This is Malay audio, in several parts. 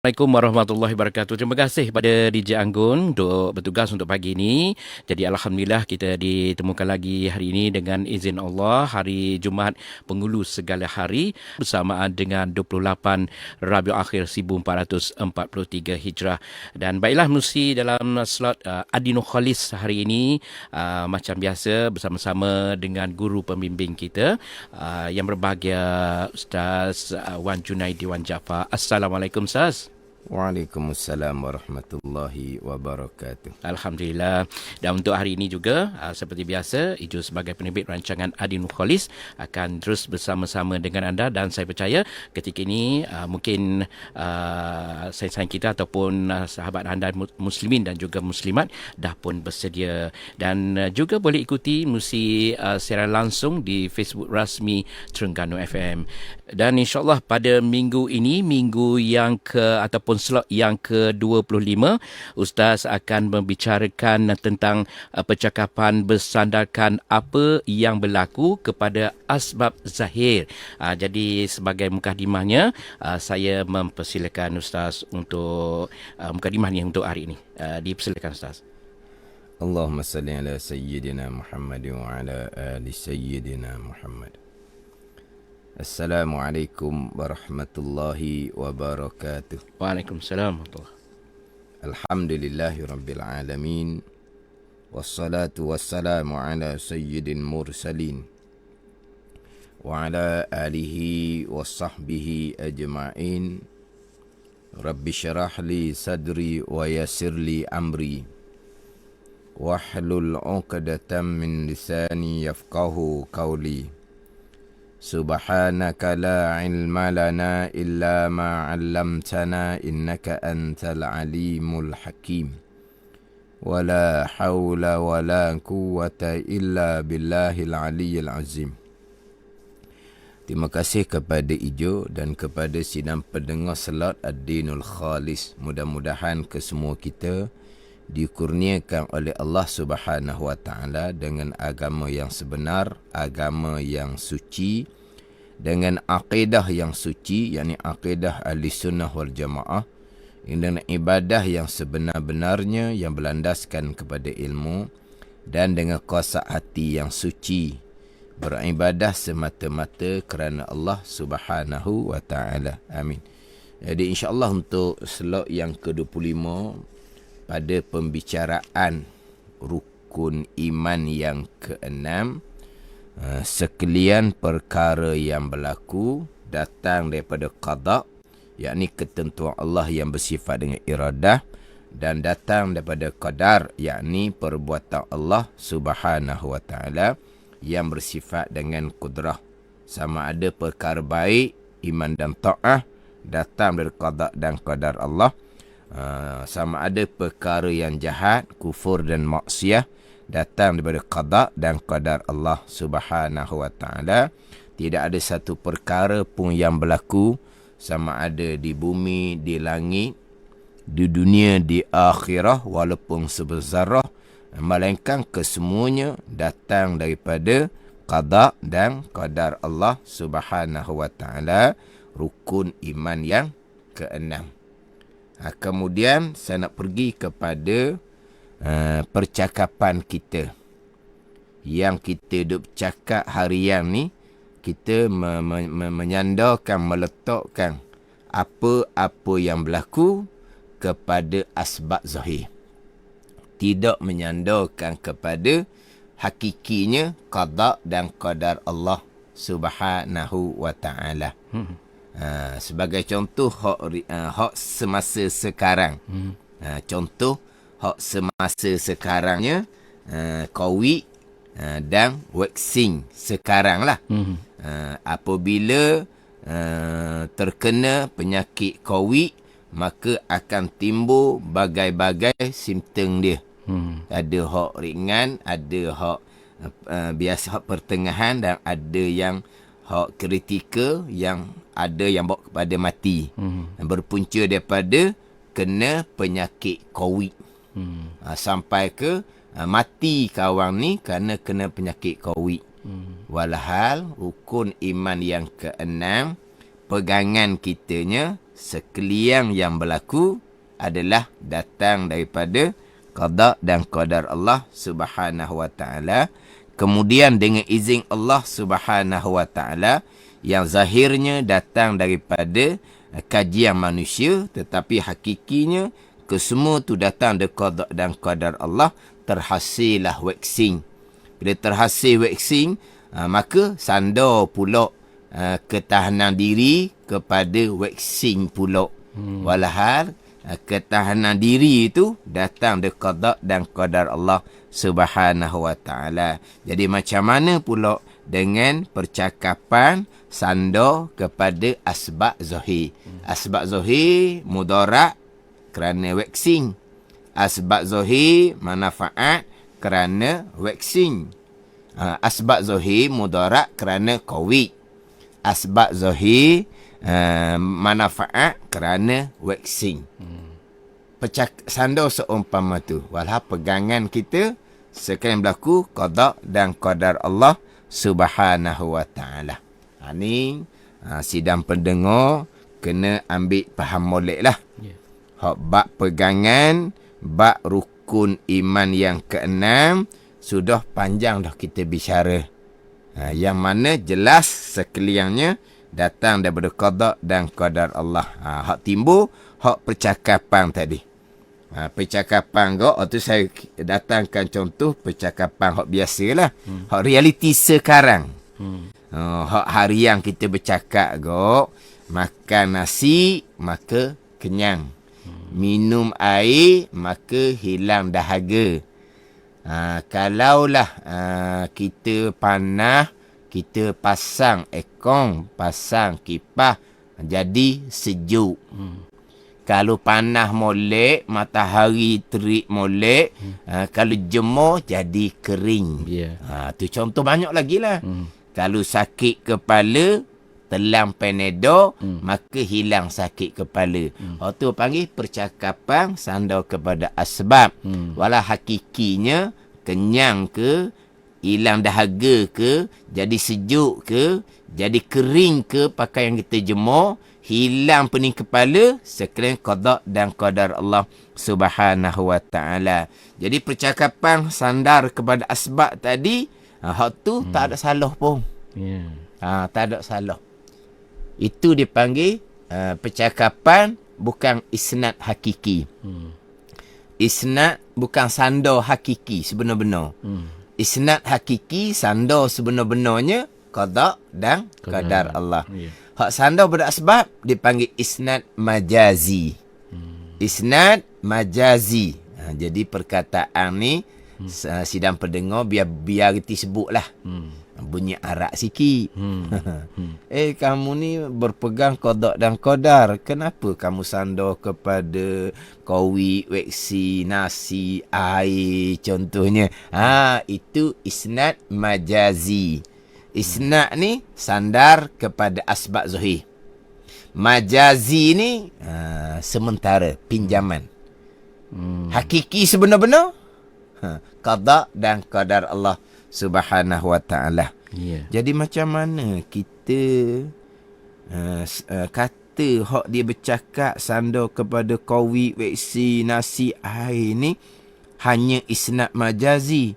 Assalamualaikum warahmatullahi wabarakatuh. Terima kasih kepada DJ Anggun untuk bertugas untuk pagi ini. Jadi Alhamdulillah kita ditemukan lagi hari ini dengan izin Allah, hari Jumaat penghulu segala hari bersamaan dengan 28 Rabiul Akhir 1443 Hijrah. Dan baiklah menerusi dalam slot Adinul Khalis hari ini macam biasa bersama-sama dengan guru pembimbing kita yang berbahagia Ustaz Wan Junaidi Wan Jaafar. Assalamualaikum Ustaz. Waalaikumsalam warahmatullahi wabarakatuh. Alhamdulillah. Dan untuk hari ini juga seperti biasa Iju sebagai penerbit rancangan Adinul Khalis akan terus bersama-sama dengan anda, dan saya percaya ketika ini mungkin saingan kita ataupun sahabat anda muslimin dan juga muslimat dah pun bersedia, dan juga boleh ikuti musi siaran langsung di Facebook rasmi Terengganu FM. Dan insyaAllah pada minggu ini, minggu yang ataupun slot yang ke-25, Ustaz akan membicarakan tentang percakapan bersandarkan apa yang berlaku kepada asbab zahir. Jadi sebagai mukadimahnya, saya mempersilakan Ustaz untuk mukadimahnya untuk hari ini. Dipersilakan Ustaz. Allahumma salli ala Sayyidina Muhammad wa ala ali Sayyidina Muhammad. Assalamualaikum warahmatullahi wabarakatuh. Waalaikumsalam warahmatullahi. Alhamdulillahi rabbil alamin. Wassalatu wassalamu ala sayyidil mursalin wa ala alihi wa sahbihi ajma'in. Rabbi syarah li sadri wa yassir li amri wahlul 'uqdatam min lisani yafqahu qawli. Subhanaka la ilma lana illa ma 'allamtana innaka antal alimul hakim. Wala hawla wala quwwata illa billahil aliyyil azim. Terima kasih kepada Ijo dan kepada sidang pendengar slot Ad-Dinul Khalis. Mudah-mudahan kesemua kita dikurniakan oleh Allah Subhanahu Wa Taala dengan agama yang sebenar, agama yang suci, dengan akidah yang suci, yakni akidah Ahli Sunnah wal Jamaah, dengan ibadah yang sebenar-benarnya yang berlandaskan kepada ilmu, dan dengan kuasa hati yang suci, beribadah semata-mata kerana Allah Subhanahu Wa Taala. Amin. Jadi insya-Allah untuk slot yang ke-25 pada pembicaraan rukun iman yang ke-6, sekalian perkara yang berlaku datang daripada qada, yakni ketentuan Allah yang bersifat dengan iradah, dan datang daripada qadar, yakni perbuatan Allah Subhanahu Wa Taala yang bersifat dengan kudrah. Sama ada perkara baik, iman dan ta'ah, datang dari qada dan qadar Allah. Sama ada perkara yang jahat, kufur dan maksiat, datang daripada qada dan qadar Allah Subhanahu Wa Taala. Tidak ada satu perkara pun yang berlaku, sama ada di bumi, di langit, di dunia, di akhirah, walaupun sebesarah, melainkan kesemuanya datang daripada qada dan qadar Allah Subhanahu Wa Taala, rukun iman yang ke-6. Kemudian saya nak pergi kepada percakapan kita yang kita duk cakap harian ni. Kita menyandarkan, meletakkan apa-apa yang berlaku kepada asbab zahir, tidak menyandarkan kepada hakikinya qada dan qadar Allah Subhanahu Wa Taala. Sebagai contoh hak semasa sekarang. Contoh hak semasa sekarangnya, COVID dan vaksin sekarang lah. Apabila terkena penyakit COVID, maka akan timbul bagai-bagai simptom dia. Ada hak ringan, ada hak biasa, hak pertengahan, dan ada yang hak kritikal, yang ada yang bawa kepada mati. Berpunca daripada kena penyakit COVID. Sampai ke mati kawan ni kerana kena penyakit COVID. Walhal rukun iman yang ke-6, pegangan kitanya sekalian yang berlaku adalah datang daripada qada dan qadar Allah Subhanahu wa taala. Kemudian dengan izin Allah Subhanahu wa taala yang zahirnya datang daripada kajian manusia, tetapi hakikinya kesemua tu datang dari qada dan qadar Allah, terhasillah waxing. Bila terhasil waxing, maka sandar pula ketahanan diri kepada waxing pula. Walhal ketahanan diri itu datang dari qada dan qadar Allah Subhanahu wa taala. Jadi macam mana pula dengan percakapan sandar kepada asbab zahir. Asbab zahir mudarat kerana waxing. Asbab zahir manfaat kerana waxing. Asbab zahir mudarat kerana COVID. Asbab zahir manfaat kerana waxing. Sandar seumpama tu. Walhal pegangan kita sekalian berlaku qada dan qadar Allah Subhanahu wa taala. Ni sidang pendengar kena ambil faham molek lah. Hak bab pegangan, bab rukun iman yang keenam, sudah panjang dah kita bicara. Yang mana jelas sekaliannya datang daripada qada dan qadar Allah. Hak timbul, hak percakapan tadi. Percakapan tu saya datangkan contoh percakapan hak biasalah. Hak realiti sekarang. Hak harian kita bercakap makan nasi maka kenyang. Minum air maka hilang dahaga. Kalaulah kita panah, kita pasang aircon, pasang kipas, jadi sejuk. Kalau panah molek, matahari terik molek, kalau jemur jadi kering. Tu contoh banyak lagi lah. Kalau sakit kepala, telan Panadol, maka hilang sakit kepala. Tu panggil percakapan sandar kepada asbab. Walau hakikinya kenyang ke, hilang dahaga ke, jadi sejuk ke, jadi kering ke pakaian kita jemur, hilang pening kepala, sekalian qada dan qadar Allah Subhanahu wa taala. Jadi percakapan sandar kepada asbab tadi, hak tu tak ada salah pun. Tak ada salah. Itu dipanggil percakapan bukan isnad hakiki. Isnad bukan sandar hakiki sebenar-benar. Isnad hakiki, sandar sebenar-benarnya qada dan qadar Allah. Hak sandar pada asbab dipanggil isnad majazi. Isnad majazi. Jadi perkataan ni sidang pendengar biar reti sebutlah. Bunyi arak sikit. Kamu ni berpegang qada dan qadar. Kenapa kamu sandar kepada COVID, vaksinasi, air contohnya. Itu isnad majazi. Isnad ni sandar kepada asbab zahir. Majazi ni sementara, pinjaman. Hakiki sebenar-benar qada dan qadar Allah Subhanahu wa taala. Jadi macam mana kita kata hak dia bercakap sandar kepada COVID, vaksinasi, air ni hanya isnad majazi,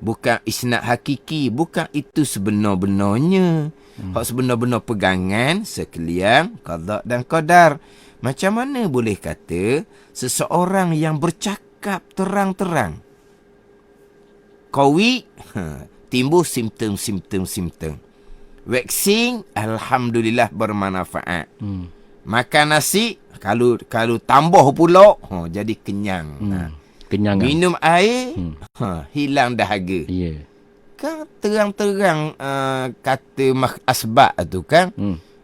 bukan isnad hakiki, bukan itu sebenar-benarnya. Hak sebenar-benar pegangan sekalian qada dan qadar. Macam mana boleh kata seseorang yang bercakap terang-terang COVID, timbul simptom-simptom. Vaksin, alhamdulillah bermanfaat. Makan nasi, kalau tambah pula, jadi kenyang. Kenyang. Minum air, hilang dahaga. Kan terang-terang kata asbab tu kan.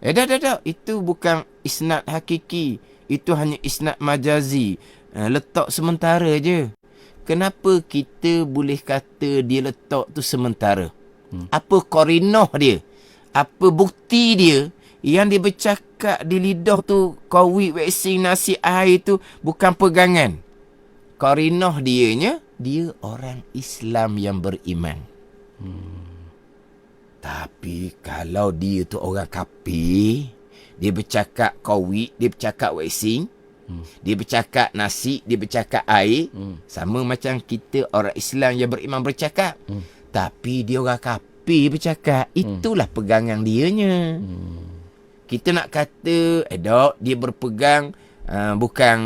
Dah. Itu bukan isnad hakiki. Itu hanya isnad majazi. Letak sementara je. Kenapa kita boleh kata dia letak tu sementara? Apa qarinah dia? Apa bukti dia? Yang dia bercakap di lidah tu, COVID, vaksinasi, air tu bukan pegangan. Qarinah dianya, dia orang Islam yang beriman. Tapi kalau dia tu orang kafir, Dia bercakap qawi, dia bercakap waxing, dia bercakap nasi, dia bercakap air. Sama macam kita orang Islam yang beriman bercakap. Tapi dia orang kafir bercakap. Itulah pegangan dianya. Kita nak kata, dok, dia berpegang bukan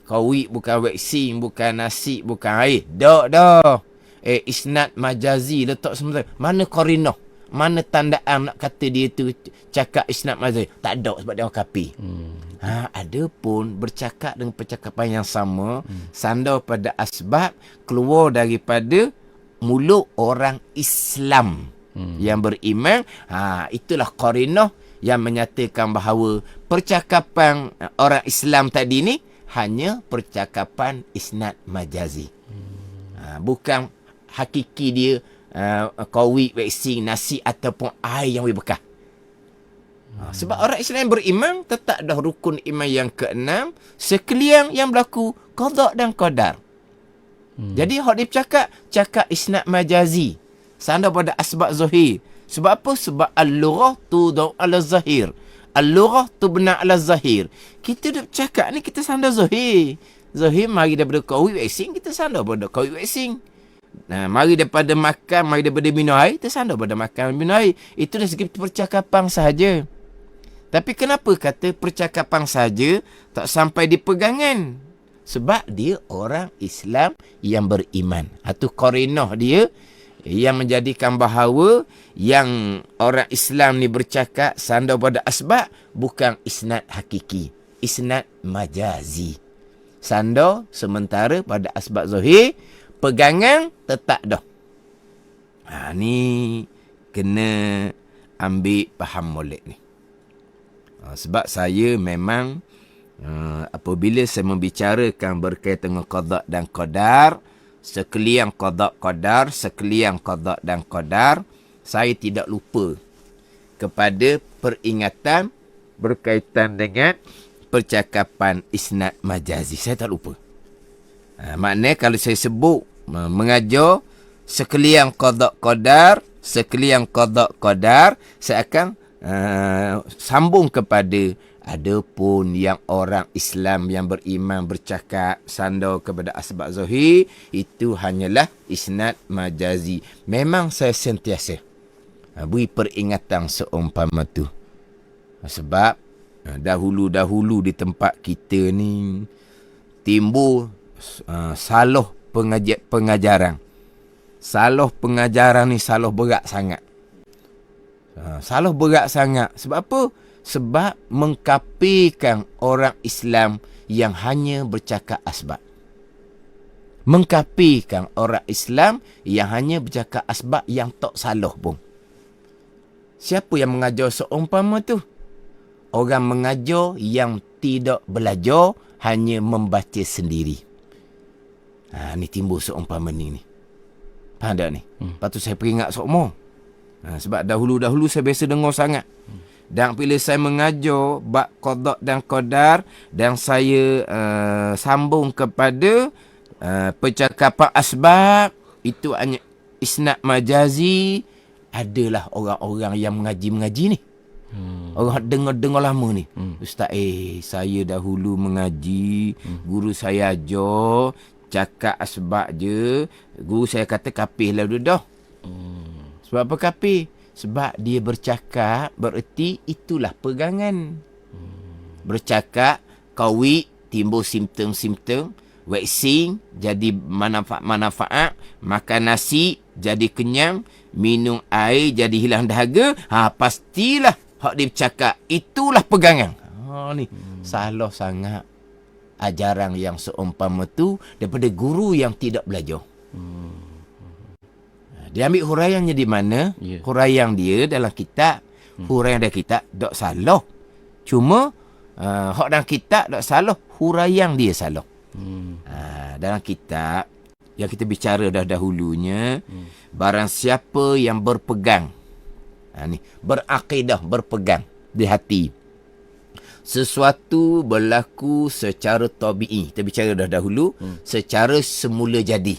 qawi, bukan waxing, bukan nasi, bukan air. Dok. Isnad majazi letak sementara. Mana qarinah? Mana tandaan nak kata dia tu cakap isnad majazi? Tak ada sebab dia orang kafir. Ada pun bercakap dengan percakapan yang sama, sandar pada asbab keluar daripada mulut orang Islam yang beriman. Itulah qarinah yang menyatakan bahawa percakapan orang Islam tadi ni hanya percakapan isnad majazi. Bukan hakiki dia qawi, waxing, nasi ataupun air yang bekas. Sebab orang Islam yang beriman tetap dah rukun iman yang ke-6, sekalian yang berlaku qada dan qadar. Jadi hak dia cakap isnad majazi, sandar pada asbab zahir. Sebab apa? Sebab al-lughah tudau ala zahir. Al-lughah tu benar ala zahir. Kita dah cakap ni kita sandar zahir. Zahir mari daripada qawi waxing, kita sandar pada qawi waxing. Mari daripada makan, mari daripada minum air, kita sandar pada makan minum air. Itu dari segi percakapan sahaja. Tapi kenapa kata percakapan saja tak sampai di pegangan? Sebab dia orang Islam yang beriman. Itu qarinah dia yang menjadikan bahawa yang orang Islam ni bercakap sandar pada asbab bukan isnad hakiki, isnad majazi. Sandar sementara pada asbab zahir, pegangan tetap dah. Ni kena ambil faham molek ni. Sebab saya memang apabila saya membicarakan berkaitan dengan qada dan qadar, sekalian qada dan qadar, saya tidak lupa kepada peringatan berkaitan dengan percakapan isnad majazi. Saya tak lupa. Maknanya kalau saya sebut mengajar sekalian qada qadar, saya akan sambung kepada adapun yang orang Islam yang beriman bercakap sandar kepada asbab zahir, itu hanyalah isnad majazi. Memang saya sentiasa beri peringatan seumpama tu. Sebab dahulu-dahulu di tempat kita ni timbul salah pengajaran. Salah pengajaran ni salah berat sangat. Salah berat sangat. Sebab apa? Sebab mengkafirkan orang Islam yang hanya bercakap asbab. Mengkafirkan orang Islam yang hanya bercakap asbab yang tak salah pun. Siapa yang mengajar seumpama tu? Orang mengajar yang tidak belajar, hanya membaca sendiri. Ni timbul seumpama ni. Faham tak ni? Lepas tu saya peringat sokmo. Sebab dahulu-dahulu saya biasa dengar sangat. Dan bila saya mengajar bab qada dan qadar, dan saya sambung kepada percakapan asbab, itu hanya isnad majazi, adalah orang-orang yang mengaji-mengaji ni. Orang dengar-dengar lama ni. Ustaz, saya dahulu mengaji, guru saya ajar, cakap asbab je, guru saya kata kafir lah dah. Sebab apa kafir? Sebab dia bercakap, bererti itulah pegangan. Bercakap, qawi, timbul simptom-simptom, waxing, jadi manfaat-manfaat, makan nasi, jadi kenyang, minum air, jadi hilang dahaga, pastilah hak dia bercakap, itulah pegangan. Ni salah sangat ajaran yang seumpama tu daripada guru yang tidak belajar. Dia ambil huraiannya di mana? Huraian dia dalam kitab. Huraian dalam kitab tak salah. Cuma hak dalam kitab tak salah, huraian dia salah. Dalam kitab yang kita bicara dah dahulunya, barang siapa yang berpegang, berakidah, berpegang di hati, sesuatu berlaku secara tabi'i. Kita bicara dah dahulu, secara semula jadi.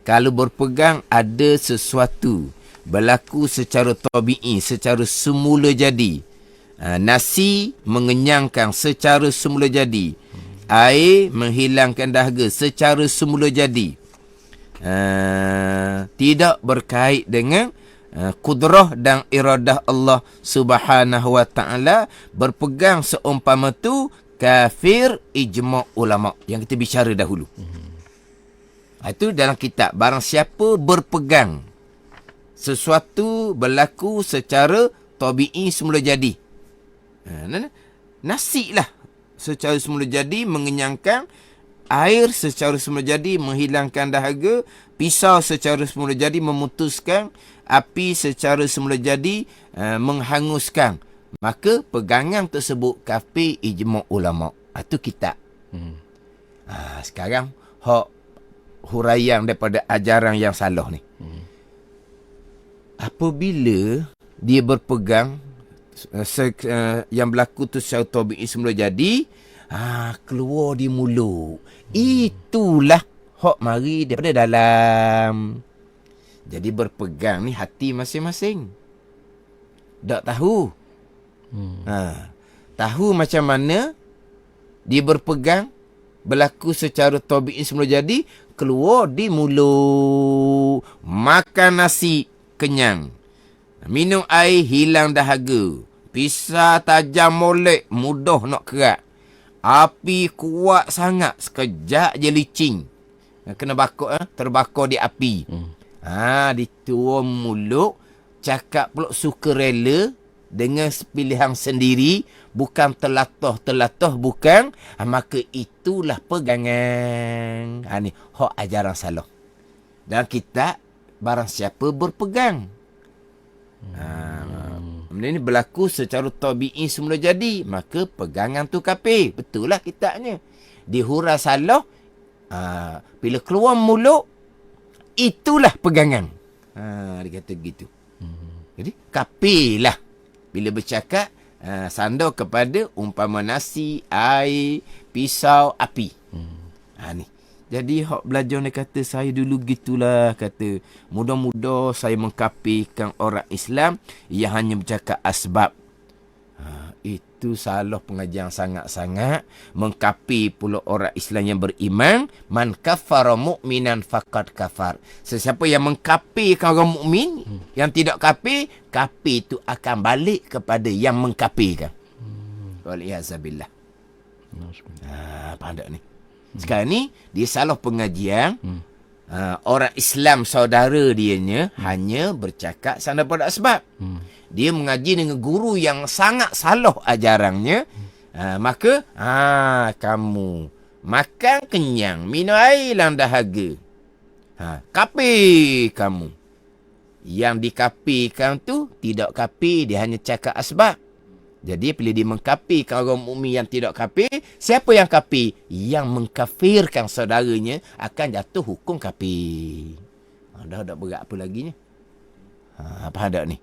Kalau berpegang ada sesuatu berlaku secara tabi'i, secara semula jadi, Nasi mengenyangkan secara semula jadi. Air menghilangkan dahaga secara semula jadi. Tidak berkait dengan kudrah dan iradah Allah Subhanahu wa taala. Berpegang seumpama tu kafir ijma' ulama yang kita bicara dahulu. Itu dalam kitab. Barang siapa berpegang sesuatu berlaku secara tabi'i semula jadi. Nasi lah secara semula jadi mengenyangkan, air secara semula jadi menghilangkan dahaga, pisau secara semula jadi memutuskan, api secara semula jadi menghanguskan. Maka pegangan tersebut kafir ijma' ulama. Itu kitab. Sekarang huraian daripada ajaran yang salah ni. Apabila dia berpegang yang berlaku tu secara tabi'i semula jadi, keluar di mulut. Itulah hak mari daripada dalam. Jadi berpegang ni hati masing-masing. Tak tahu. Tahu macam mana dia berpegang berlaku secara tabi'i semula jadi, keluar di mulut. Makan nasi kenyang, minum air hilang dahaga, pisau tajam molek mudah nak kerat, api kuat sangat sekejap je licin, kena bakar, terbakar di api. Dituang mulut, cakap pula sukarela dengan pilihan sendiri, bukan telatah-telatah, bukan. Maka itulah pegangan. Ni hak ajaran salah. Dan kita barang siapa berpegang. Benda ni berlaku secara tabi'i semula jadi, maka pegangan tu kafir. Betul lah kitabnya. Dihura salah, bila keluar mulut, itulah pegangan. Dia kata begitu. Jadi kafir lah bila bercakap sandar kepada umpama nasi, air, pisau, api. Ni. Jadi hak belajar ni kata saya dulu gitulah, kata mudah-mudah saya mengkafirkan orang Islam yang hanya bercakap asbab. Itu salah pengajian sangat-sangat. Mengkafir pula orang Islam yang beriman. Man kafara mu'minan faqad kafar. Sesiapa yang mengkafirkan orang mukmin yang tidak kafir, kafir itu akan balik kepada yang mengkafirkan. Waliyazabillah. Pandai ni. Sekarang ni dia salah pengajian. Orang Islam saudara dianya hanya bercakap sandar pada asbab. Dia mengaji dengan guru yang sangat salah ajarannya. Maka kamu makan kenyang, minum air hilang dahaga, kafir kamu. Yang dikafirkan tu tidak kafir, dia hanya cakap asbab. Jadi bila dia mengkafirkan orang mukmin yang tidak kafir, siapa yang kafir? Yang mengkafirkan saudaranya akan jatuh hukum kafir. Dah berat apa lagi ni? Faham tak ni?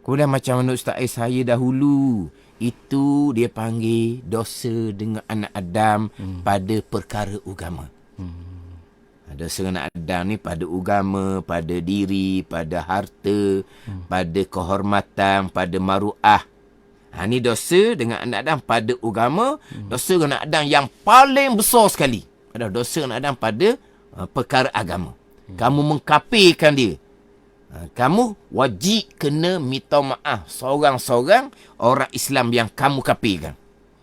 Kemudian macam mana Ustaz saya dahulu, itu dia panggil dosa dengan anak Adam pada perkara agama. Dosa anak Adam ni pada agama, pada diri, pada harta, pada kehormatan, pada maruah. Ni dosa dengan anak Adam pada agama. Dosa dengan anak Adam yang paling besar sekali adalah dosa anak Adam pada perkara agama. Kamu mengkafirkan dia. Kamu wajib kena minta maaf seorang-seorang orang Islam yang kamu kafirkan.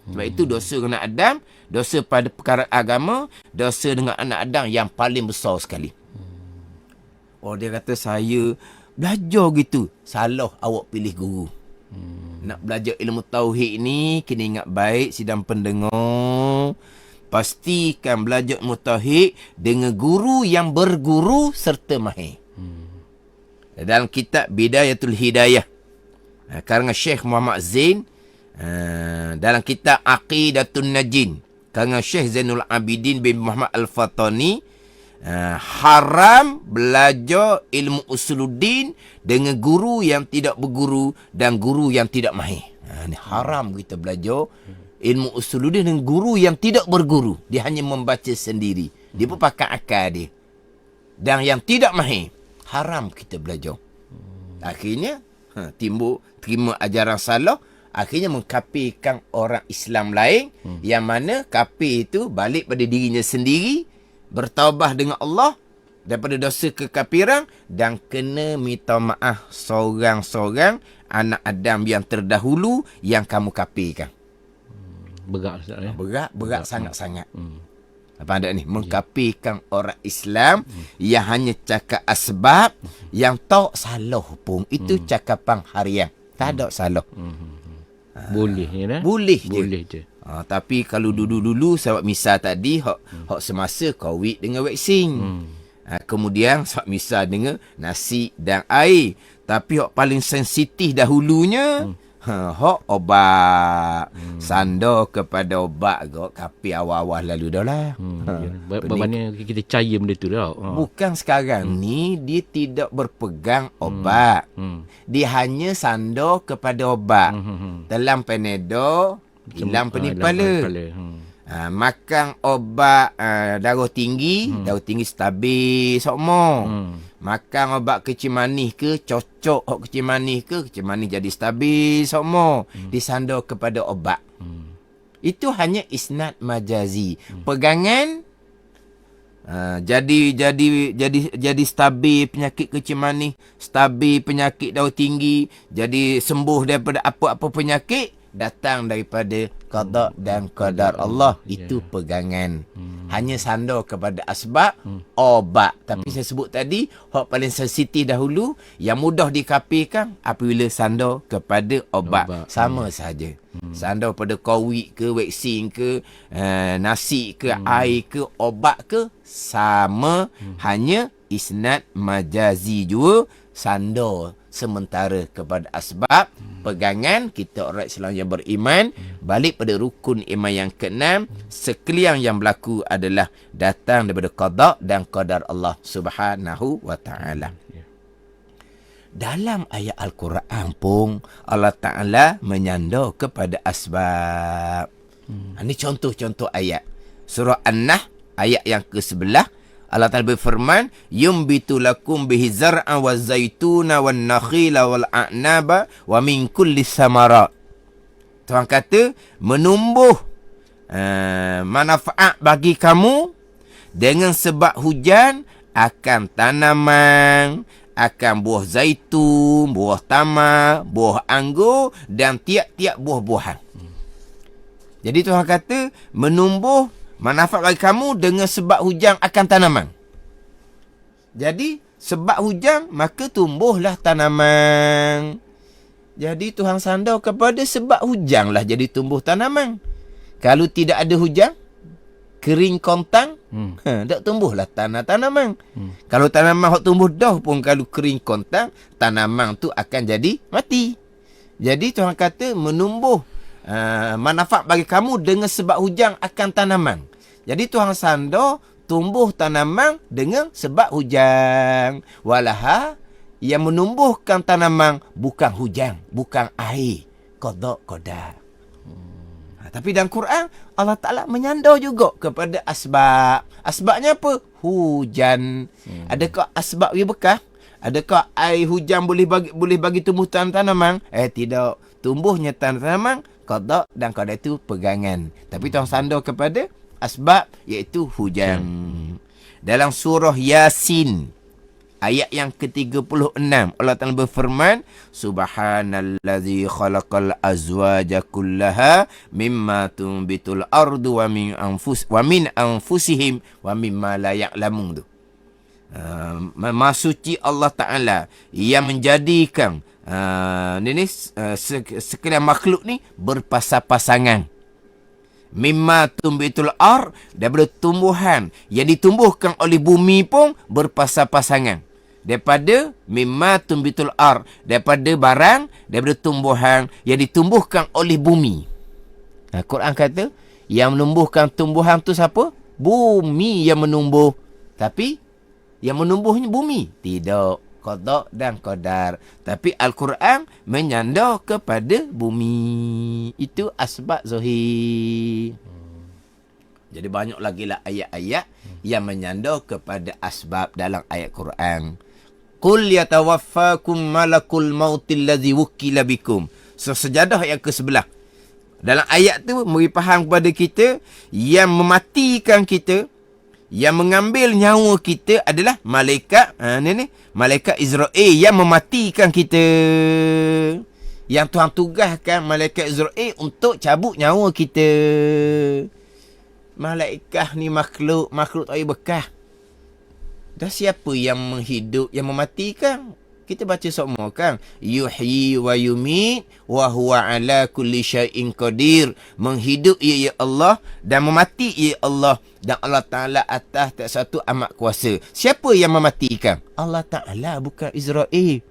Sebab itu dosa dengan Adam, dosa pada perkara agama, dosa dengan anak Adam yang paling besar sekali. Dia kata saya belajar gitu. Salah awak pilih guru. Nak belajar ilmu tauhid ni kena ingat baik sidang pendengar. Pastikan belajar ilmu tauhid dengan guru yang berguru serta mahir. Dalam kitab Bidayatul Hidayah karangan Syekh Muhammad Zain, dalam kitab Aqidatun Najin karangan Syekh Zainul Abidin bin Muhammad Al-Fatani, haram belajar ilmu usuluddin dengan guru yang tidak berguru dan guru yang tidak mahir. Ni haram kita belajar ilmu usuluddin dengan guru yang tidak berguru. Dia hanya membaca sendiri. Dia pun pakai akal dia. Dan yang tidak mahir, haram kita belajar. Akhirnya timbul terima ajaran salah. akhirnya mengkafirkan orang Islam lain, yang mana kafir itu balik pada dirinya sendiri, bertaubat dengan Allah daripada dosa kekafiran dan kena minta maaf seorang-seorang anak Adam yang terdahulu yang kamu kafirkan. Berat Ustaz ya. Berat sangat-sangat. Apa ada ni? Mengkafirkan orang Islam yang hanya cakap asbab yang tak salah pun. Itu cakapan harian. Tak ada salah. Boleh ya. Boleh je. Boleh je. Tapi kalau dulu-dulu sebab misal tadi hak semasa COVID dengan vaksin. Kemudian sebab misal dengan nasi dan air. Tapi hak paling sensitif dahulunya hak obat. Sandar kepada obat kau kapi awal-awal lalu dah lah. Bagaimana kita percaya benda tu dah. Bukan sekarang ni dia tidak berpegang obat. Dia hanya sandar kepada obat. Dalam Panadol hilang pening kepala. Makan obat darah tinggi stabil sokmo. Makan obat kecil manis ke, cocok kecil manis jadi stabil sokmo. Disandar kepada obat. Itu hanya isnad majazi. Pegangan jadi stabil penyakit kecil manis, stabil penyakit darah tinggi, jadi sembuh daripada apa-apa penyakit, datang daripada qada dan qadar Allah. Itu pegangan. Hanya sandar kepada asbab obat. Tapi saya sebut tadi, hak paling sensitif dahulu yang mudah dikafirkan apabila sandar kepada obat. Sama saja. Sandar pada COVID ke, vaksin ke, nasi ke, air ke, obat ke, sama. Hanya isnad majazi juga sandar sementara kepada asbab. Pegangan kita orang Islam yang beriman balik pada rukun iman yang ke-6. Sekalian yang berlaku adalah datang daripada qada dan qadar Allah Subhanahu wa taala. Dalam ayat Al-Quran pun Allah Ta'ala menyandar kepada asbab. Ini contoh-contoh ayat. Surah An-Nahl ayat yang ke-11. Allah Ta'ala berfirman, yumbitu lakum bihi zar'a wa zaituna wa nakhila wal a'naba wa min kulli samarat. Tuhan kata, menumbuh manfaat bagi kamu dengan sebab hujan akan tanaman, akan buah zaitun, buah tamar, buah anggur dan tiap-tiap buah-buahan. Jadi Tuhan kata, menumbuh manfaat bagi kamu dengan sebab hujan akan tanaman. Jadi, sebab hujan, maka tumbuhlah tanaman. Jadi, Tuhan sandar kepada sebab hujan lah jadi tumbuh tanaman. Kalau tidak ada hujan, kering kontang, tak tumbuhlah tanaman. Kalau tanaman yang tumbuh dah pun kalau kering kontang, tanaman tu akan jadi mati. Jadi, Tuhan kata menumbuh manfaat bagi kamu dengan sebab hujan akan tanaman. Jadi Tuhan sandar tumbuh tanaman dengan sebab hujan. Walaha yang menumbuhkan tanaman bukan hujan, bukan air. Qada. Tapi dalam Quran Allah Ta'ala menyandar juga kepada asbab. Asbabnya apa? Hujan. Adakah asbab yang bekas? Adakah air hujan boleh bagi tumbuh tanaman? Tidak. Tumbuhnya tanaman qada dan qada itu pegangan. Tapi Tuhan sandar kepada asbab iaitu hujan. Dalam surah Yasin ayat yang ke-36 Allah Ta'ala berfirman, subhanallazi khalaqal azwaja kullaha mimma tunbitul ardu wa min anfusihim wa mimma la ya'lamun. Maha suci Allah Ta'ala yang menjadikan sekalian makhluk ni berpasang-pasangan. Mimma tumbitul ar, daripada tumbuhan yang ditumbuhkan oleh bumi pun berpasang-pasangan. Daripada mimma tumbitul ar, daripada tumbuhan yang ditumbuhkan oleh bumi. Quran kata yang menumbuhkan tumbuhan tu siapa? Bumi yang menumbuh. Tapi yang menumbuhnya bumi? Tidak. Qada dan qadar. Tapi Al-Quran menyandar kepada bumi. Itu asbab zahir. Jadi banyak lagi lah ayat-ayat yang menyandar kepada asbab dalam ayat Quran. Qul yatawaffakum malakul mautil ladzi wukila bikum. So, sejadah yang ke-11. Dalam ayat tu memberi faham kepada kita yang mematikan kita, yang mengambil nyawa kita adalah malaikat malaikat Israel yang mematikan kita. Yang Tuhan tugaskan malaikat Israel untuk cabut nyawa kita. Malaikat ni makhluk tak boleh bekas. Dan siapa yang menghidup, yang mematikan? Kita baca semua kan. Yuhyi wa yumit wa huwa ala kulli syai'in qadir. Menghidup ia Allah dan memati ia Allah. Dan Allah Ta'ala atas tak satu amat kuasa. Siapa yang mematikan? Allah Ta'ala, bukan Israel.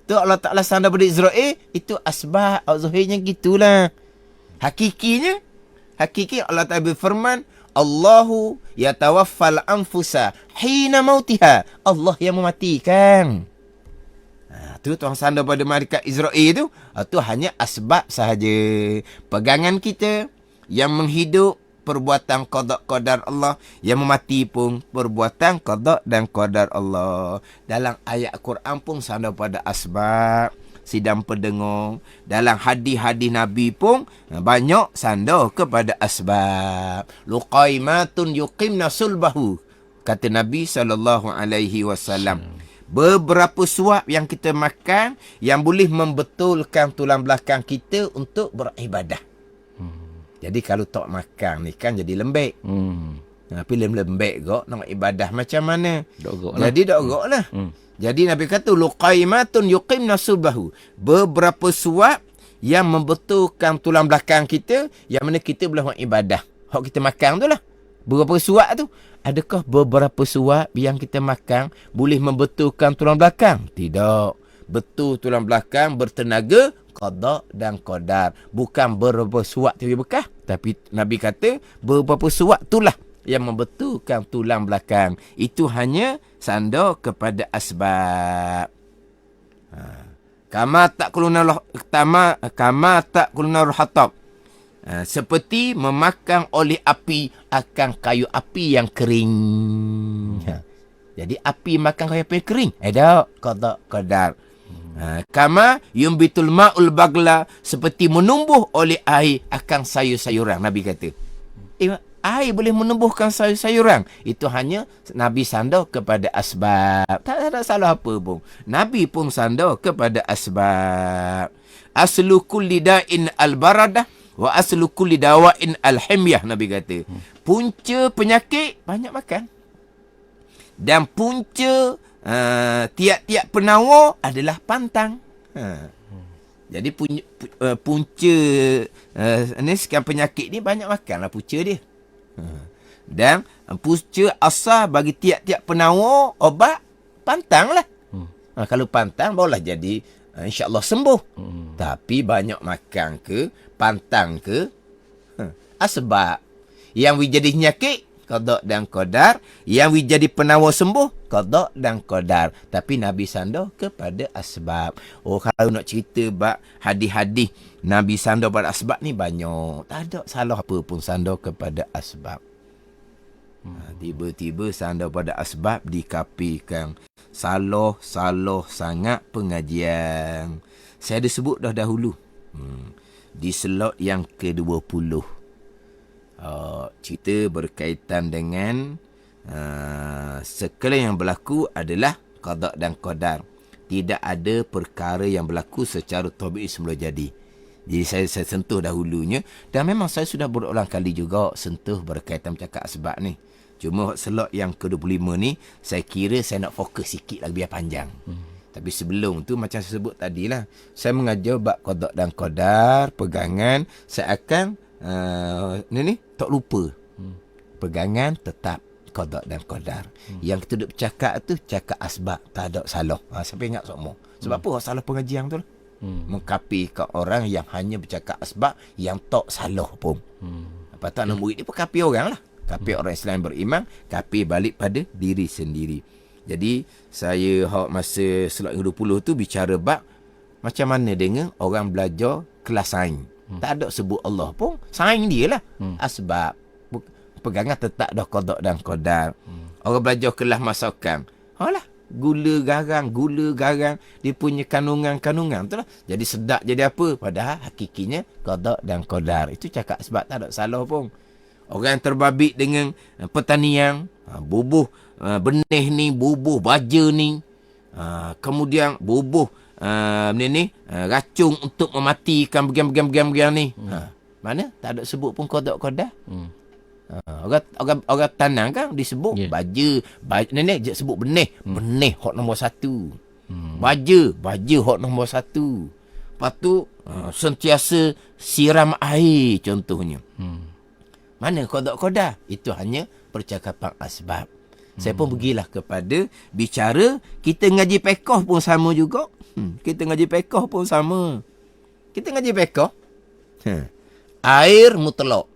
Tu Allah Ta'ala sandar pada Israel. Itu asbab. Zahirnya gitulah. Hakiki Allah Ta'ala berfirman, Allahu yatawaffal anfusa hina mautiha. Allah yang mematikan. Tu Tuhan sandar pada malaikat Israel tu. Tu hanya asbab sahaja. Pegangan kita yang menghidup, perbuatan qada qadar Allah. Yang memati pun perbuatan qada dan qadar Allah. Dalam ayat Quran pun sandar pada asbab. Sidang pendengar. Dalam hadis-hadis Nabi pun banyak sandar kepada asbab. Luqaimatun yuqimna sulbahu. Kata Nabi SAW. Beberapa suap yang kita makan yang boleh membetulkan tulang belakang kita untuk beribadah. Jadi kalau tak makan ni kan jadi lembek. Tapi lembek kok nak ibadah macam mana? Jadi dok gok lah. Jadi Nabi kata luqaimatun yuqimna sulbahu. Beberapa suap yang membetulkan tulang belakang kita yang mana kita boleh buat ibadah. Hak kita makan tu lah. Beberapa suap tu. Adakah beberapa suap yang kita makan boleh membetulkan tulang belakang? Tidak. Betul tulang belakang bertenaga qada dan qadar. Bukan beberapa suap tu bekah. Tapi Nabi kata beberapa suap itulah yang membetulkan tulang belakang. Itu hanya sandar kepada asbab. Kama ta'kuluna hatab. Seperti memakan oleh api akan kayu api yang kering. Jadi api makan kayu api yang kering. Tak. Qada qadar. Kama yumbitul ma'ul bagla. Seperti menumbuh oleh air akan sayur-sayuran. Nabi kata. Air boleh menumbuhkan sayur-sayuran. Itu hanya Nabi sandar kepada asbab. Tak ada salah apa pun. Nabi pun sandar kepada asbab. Aslu kulli da'in al-baradah. Wa aslu kulli dawa'in al-himyah. Nabi kata. Punca penyakit, banyak makan. Dan punca tiap-tiap penawar adalah pantang. Jadi punca sekian penyakit ni banyak makanlah punca dia. Dan punca asal bagi tiap-tiap penawar obat pantang lah. Kalau pantang barulah jadi insya-Allah sembuh. Tapi banyak makan ke, pantang ke, asbab. Yang jadi penyakit qada dan qadar, yang jadi penawar sembuh qada dan qadar. Tapi Nabi sandar kepada asbab. Kalau nak cerita bab hadis-hadis Nabi sandar pada asbab ni banyak. Tak ada salah apa pun sandar kepada asbab. Tiba-tiba sandar pada asbab dikapikan. Salah sangat pengajian. Saya ada sebut dah dahulu. Di slot yang ke-20. Cerita berkaitan dengan sekalian yang berlaku adalah qada dan qadar. Tidak ada perkara yang berlaku secara tabii semula jadi. Jadi saya sentuh dahulunya. Dan memang saya sudah berulang kali juga sentuh berkaitan bercakap asbab ni. Cuma slot yang ke-25 ni saya kira saya nak fokus sikit lagi biar panjang. Tapi sebelum tu macam saya sebut tadilah, saya mengajar bab qada dan qadar, pegangan. Saya akan tak lupa. Pegangan tetap qada dan qadar. Yang kita duk bercakap tu cakap asbab, tak ada salah. Siapa ingat semua? Sebab apa salah pengajian tu lah? Mengkapikan orang yang hanya bercakap asbab yang tak salah pun. Lepas tu anak murid ni pun kapi orang lah. Kapi orang Islam yang beriman, kapi balik pada diri sendiri. Jadi saya masa slot 20 tu bicara bab macam mana dengan orang belajar kelas sains. Tak ada sebut Allah pun, sains dia lah. Asbab. Pegangan tetap dah qada dan qadar. Orang belajar kelas masakan. gula garang, dia punya kandungan-kandungan tu lah. Jadi sedap jadi apa? Padahal hakikinya qada dan qadar. Itu cakap sebab tak ada salah pun. Orang yang terbabit dengan pertanian, bubuh benih ni, bubuh baja ni, kemudian bubuh racun untuk mematikan bagian-bagian ni. Mana? Tak ada sebut pun qada qadar. Orang tanam kan disebut baja nenek sebut benih hok nombor 1. Baja hok nombor 1. Lepas tu sentiasa siram air contohnya. Mana qada qadar? Itu hanya percakapan asbab. Saya pun pergilah kepada bicara kita ngaji fiqh pun sama juga. Kita ngaji fiqh pun sama. Kita ngaji fiqh. Air mutlak.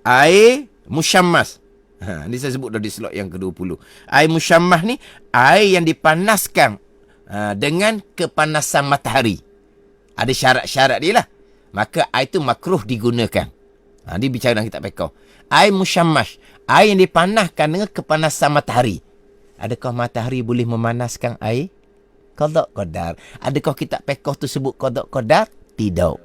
Air musyammas. Ini saya sebut dah di slot yang ke-20. Air musyammas ni air yang dipanaskan dengan kepanasan matahari. Ada syarat-syarat dia lah. Maka air itu makruh digunakan. Dia bicara dalam kitab fiqh. Air musyammas, air yang dipanaskan dengan kepanasan matahari. Adakah matahari boleh memanaskan air? Qada qadar. Adakah kitab fiqh tu sebut qada qadar? Tidak.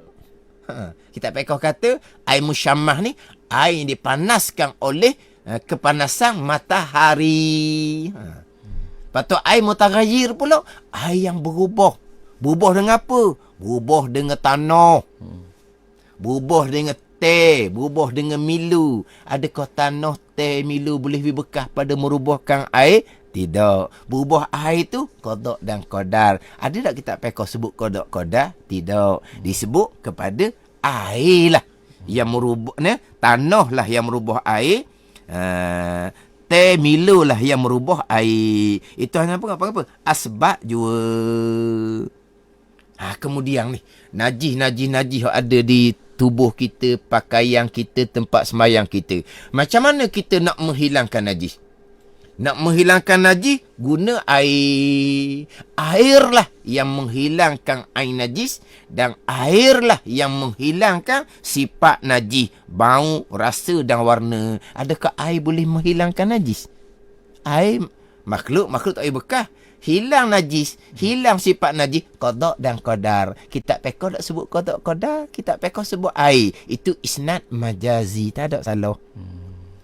Kitab fiqh kata air musyammas ni air yang dipanaskan oleh kepanasan matahari. Lepas tu air mutaghayyir pula, air yang berubah. Berubah dengan apa? Berubah dengan tanah. Berubah dengan teh, berubah dengan milu. Adakah tanah, teh, milu boleh bekas pada merubahkan air? Tidak. Berubah air tu qada dan qadar. Ada tak kitab fiqh sebut qada qadar? Tidak. Disebut kepada air lah yang merubah, tanah lah yang merubah air. Teh, milu lah yang merubah air. Itu hanya apa? Asbab jua. Kemudian ni, najis yang ada di tubuh kita, pakaian kita, tempat sembahyang kita. Macam mana kita nak menghilangkan najis? Nak menghilangkan najis, guna air. Airlah yang menghilangkan air najis dan airlah yang menghilangkan sifat najis, bau, rasa dan warna. Adakah air boleh menghilangkan najis? Air makhluk tak boleh bekas. Hilang najis, hilang sifat najis, qada dan qadar. Kitab fiqh tak sebut qada qadar, kitab fiqh sebut air. Itu isnad majazi, tak ada salah.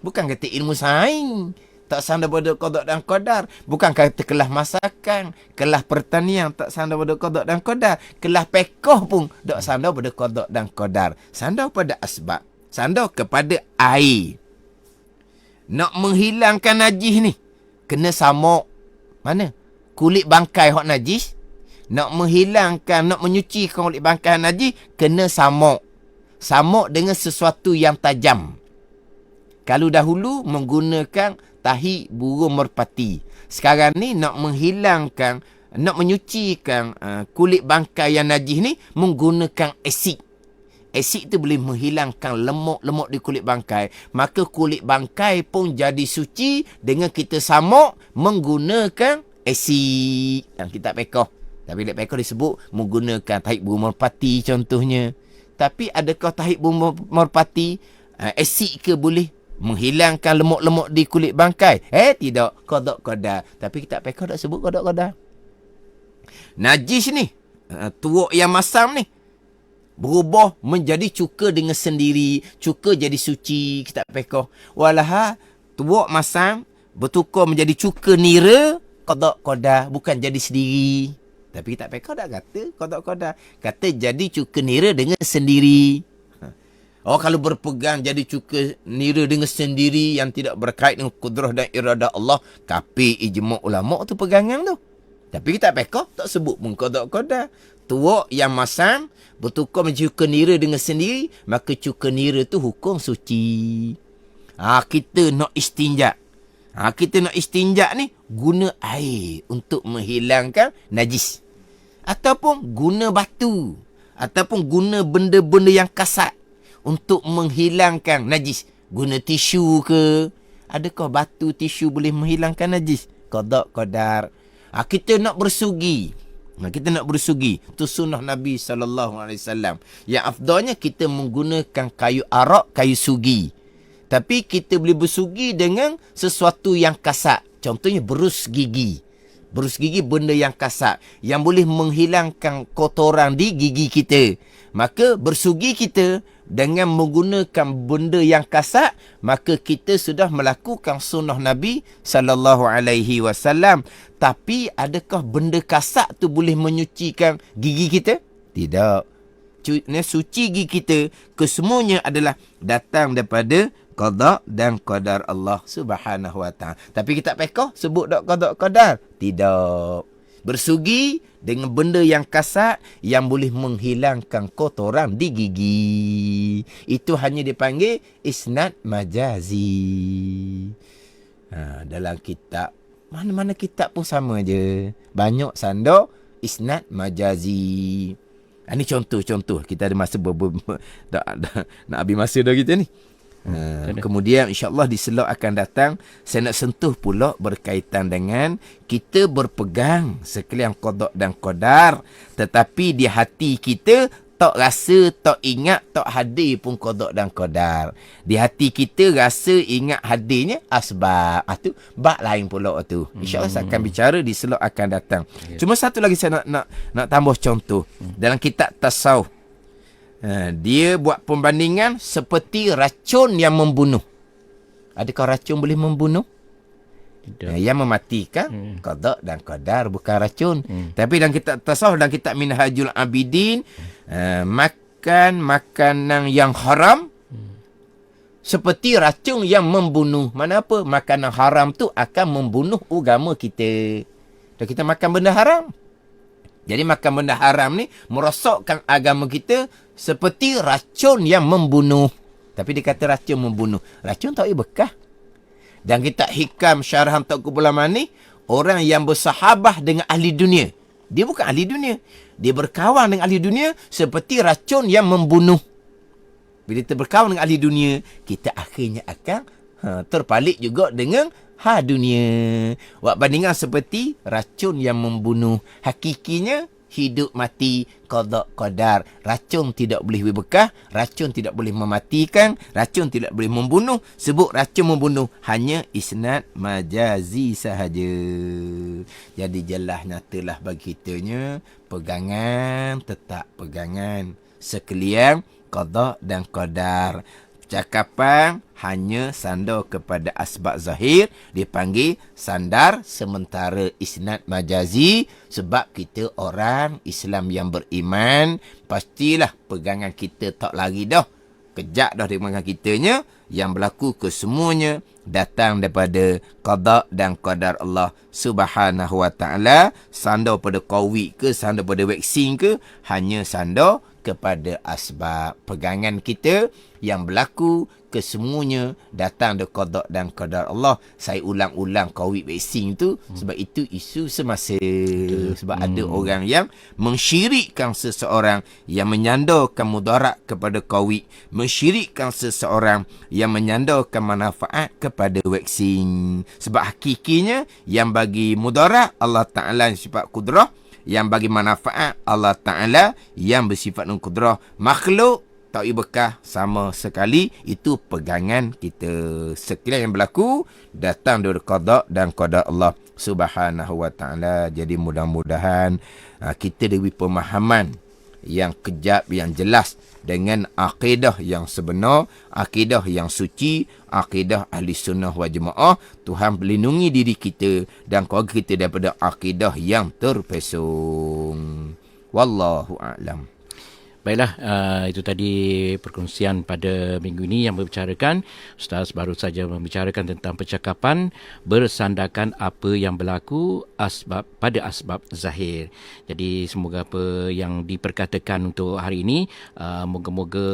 Bukan kata ilmu sains tak sama pada qada dan qadar. Bukan kata kelas masakan, kelas pertanian tak sama pada qada dan qadar. Kelas fiqh pun tak sama pada qada dan qadar. Sama pada asbab, sama kepada air. Nak menghilangkan najis ni kena samok. Mana? Kulit bangkai hok najis. Nak menghilangkan, nak menyucikan kulit bangkai najis, kena samok. Samok dengan sesuatu yang tajam. Kalau dahulu menggunakan tahi burung merpati. Sekarang ni nak menghilangkan, nak menyucikan kulit bangkai yang najis ni menggunakan asid. Asid tu boleh menghilangkan lemuk-lemuk di kulit bangkai. Maka kulit bangkai pun jadi suci dengan kita samok menggunakan asid. Dalam kitab fiqh. Tapi kitab fiqh disebut menggunakan tahi burung merpati contohnya. Tapi adakah tahi burung merpati asid ke boleh menghilangkan lemuk-lemuk di kulit bangkai? Tidak. Qada qadar. Tapi kitab fiqh tak sebut qada qadar. Najis ni, tuak yang masam ni, berubah menjadi cuka dengan sendiri. Cuka jadi suci, kitab fiqh. Walaha tuak masam bertukar menjadi cuka nira, qada qadar, bukan jadi sendiri. Tapi kitab fiqh tak kata qada qadar. Kata jadi cuka nira dengan sendiri. Kalau berpegang jadi cuka nira dengan sendiri yang tidak berkait dengan kudrah dan iradah Allah, kafir ijma' ulama' tu pegangan tu. Tapi kitab fiqh tak sebut pun qada qadar. Tuak yang masam bertukar menjadi cuka nira dengan sendiri, maka cuka nira tu hukum suci. Kita nak istinja. Kita nak istinja ni guna air untuk menghilangkan najis. Ataupun guna batu. Ataupun guna benda-benda yang kasar untuk menghilangkan najis. Guna tisu ke? Adakah batu, tisu boleh menghilangkan najis? Qada qadar. Kita nak bersugi. Kita nak bersugi. Itu sunnah Nabi SAW. Yang afdalnya kita menggunakan kayu arak, kayu sugi. Tapi kita boleh bersugi dengan sesuatu yang kasar. Contohnya berus gigi. Berus gigi benda yang kasar, yang boleh menghilangkan kotoran di gigi kita. Maka bersugi kita dengan menggunakan benda yang kasar, maka kita sudah melakukan sunnah Nabi sallallahu alaihi wasallam. Tapi adakah benda kasar tu boleh menyucikan gigi kita? Tidak. Suci gigi kita kesemuanya adalah datang daripada qada dan qadar Allah Subhanahu wa taala. Tapi kita pekoh sebut dak qada qadar? Tidak. Bersugi dengan benda yang kasar yang boleh menghilangkan kotoran di gigi. Itu hanya dipanggil isnad majazi. Dalam kitab, mana-mana kitab pun sama je. Banyak sanda isnad majazi. Ini contoh-contoh. Kita ada masa nak habis masa dah kita ni. Kemudian insyaAllah di slot akan datang, saya nak sentuh pula berkaitan dengan kita berpegang sekalian qada dan qadar, tetapi di hati kita tak rasa, tak ingat, tak hadir pun qada dan qadar. Di hati kita rasa ingat hadirnya asbab. Tu bab lain pula tu. InsyaAllah saya akan bicara di slot akan datang. Cuma satu lagi saya nak tambah contoh. Dalam kitab tasawuf, dia buat pembandingan seperti racun yang membunuh. Adakah racun boleh membunuh? Yang mematikan qada dan qadar, bukan racun. Tapi dalam kitab tasawuf, dalam kitab Minhajul Abidin, makan makanan yang haram seperti racun yang membunuh. Mana apa? Makanan haram tu akan membunuh agama kita. Dan kita makan benda haram. Jadi makan benda haram ni merosakkan agama kita seperti racun yang membunuh. Tapi dia kata racun membunuh. Racun tak boleh bekah. Dan kita hikam syarah Tauqul Bulaman ni, orang yang bersahabah dengan ahli dunia. Dia bukan ahli dunia. Dia berkawan dengan ahli dunia seperti racun yang membunuh. Bila kita berkawan dengan ahli dunia, kita akhirnya akan terpalit juga dengan dunia. Buat bandingan seperti racun yang membunuh. Hakikinya hidup mati qada qadar. Racun tidak boleh berbekah, racun tidak boleh mematikan, racun tidak boleh membunuh. Sebut racun membunuh hanya isnad majazi sahaja. Jadi jelas nyatalah bagi kitanya pegangan, tetap pegangan sekalian qada dan qadar. Cakapan hanya sandar kepada asbab zahir dipanggil sandar sementara isnad majazi. Sebab kita orang Islam yang beriman, pastilah pegangan kita tak lari dah. Kejap dah pegangan kitanya. Yang berlaku kesemuanya datang daripada qada dan qadar Allah Subhanahu wa taala. Sandar pada COVID ke, sandar pada vaksin ke, hanya sandar kepada asbab. Pegangan kita yang berlaku kesemuanya datang dari qada dan qadar Allah. Saya ulang-ulang COVID vaksin tu sebab itu isu semasa. Sebab ada orang yang mensyirikkan seseorang yang menyandarkan mudarat kepada COVID, mensyirikkan seseorang yang menyandarkan manfaat kepada vaksin. Sebab hakikinya yang bagi mudarat Allah Ta'ala yang sifat kudrah, yang bagi manfaat Allah Ta'ala yang bersifat kudrah. Makhluk tak bekah sama sekali. Itu pegangan kita. Sekalian yang berlaku datang dari qada dan qadar Allah Subhanahu wa Ta'ala. Jadi mudah-mudahan kita diberi pemahaman yang kejap, yang jelas dengan akidah yang sebenar, akidah yang suci, akidah ahli sunnah wal jamaah. Tuhan melindungi diri kita dan keluarga kita daripada akidah yang terpesong. Wallahu a'lam. Baiklah, itu tadi perkongsian pada minggu ini yang membicarakan, Ustaz baru saja membicarakan tentang percakapan bersandarkan apa yang berlaku pada asbab zahir. Jadi semoga apa yang diperkatakan untuk hari ini, moga-moga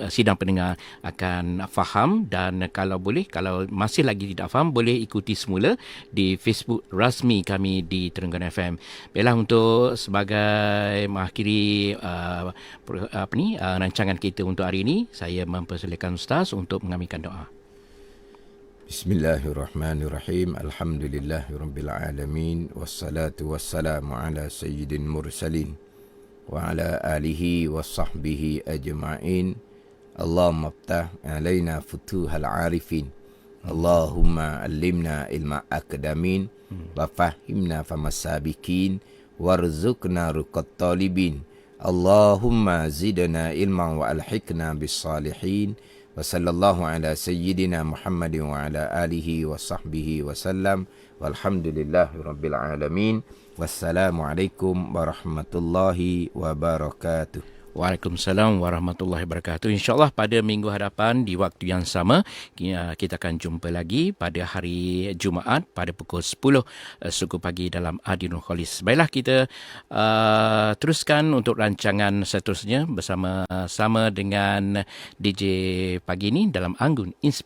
sidang pendengar akan faham, dan kalau boleh, kalau masih lagi tidak faham, boleh ikuti semula di Facebook rasmi kami di Terengganu FM. Baiklah, untuk sebagai mengakhiri rancangan kita untuk hari ini, saya mempersilakan Ustaz untuk mengamirkan doa. Bismillahirrahmanirrahim. Alhamdulillahirabbil alamin, wassalatu wassalamu ala sayyidil mursalin wa ala alihi washabbihi ajma'in. Allahumma iftah alaina futuhal arifin, Allahumma allimna ilma akadamin, wa fahimna famas sabiqin warzuqna ruqat talibin. Allahumma zidna ilman wa alhiqna bis salihin. Wa sallallahu ala sayyidina Muhammadin wa ala alihi wa sahbihi wa sallam. Walhamdulillahi rabbil alamin. Wassalamualaikum warahmatullahi wabarakatuh. Waalaikumsalam warahmatullahi wabarakatuh. InsyaAllah pada minggu hadapan di waktu yang sama kita akan jumpa lagi pada hari Jumaat pada pukul 10 suku pagi dalam Adinul Khalis. Baiklah, kita teruskan untuk rancangan seterusnya bersama-sama dengan DJ pagi ini dalam Anggun Inspirasi.